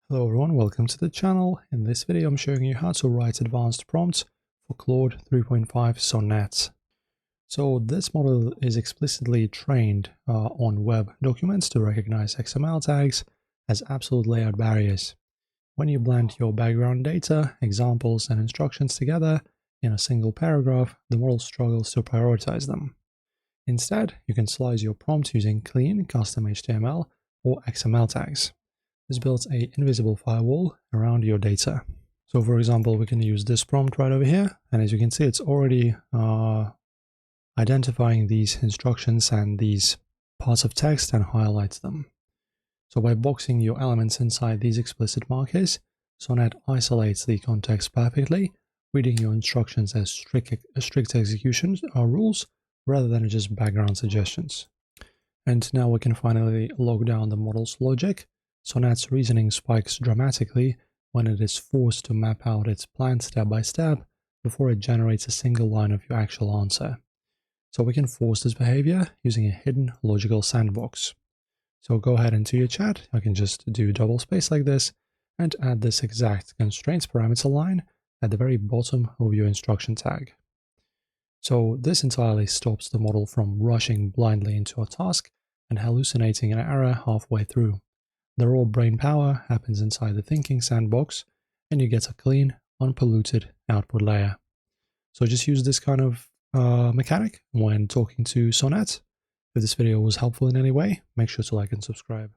Hello everyone, welcome to the channel. In this video I'm showing you how to write advanced prompts for Claude 3.5 Sonnet. So this model is explicitly trained on web documents to recognize XML tags as absolute layout barriers. When you blend your background data, examples and instructions together in a single paragraph, the model struggles to prioritize them. Instead, you can slice your prompt using clean custom HTML or XML tags. This builds an invisible firewall around your data. So for example, we can use this prompt right over here, and as you can see, it's already identifying these instructions and these parts of text and highlights them. So by boxing your elements inside these explicit markers, Sonnet isolates the context perfectly, reading your instructions as strict execution rules rather than just background suggestions. And now we can finally lock down the model's logic. Sonnet's reasoning spikes dramatically when it is forced to map out its plan step by step before it generates a single line of your actual answer. So we can force this behavior using a hidden logical sandbox. So go ahead into your chat, I can just do double space like this and add this exact constraints parameter line at the very bottom of your instruction tag. So this entirely stops the model from rushing blindly into a task and hallucinating an error halfway through. The raw brain power happens inside the thinking sandbox, and you get a clean, unpolluted output layer. So just use this kind of mechanic when talking to Sonnet. If this video was helpful in any way, make sure to like and subscribe.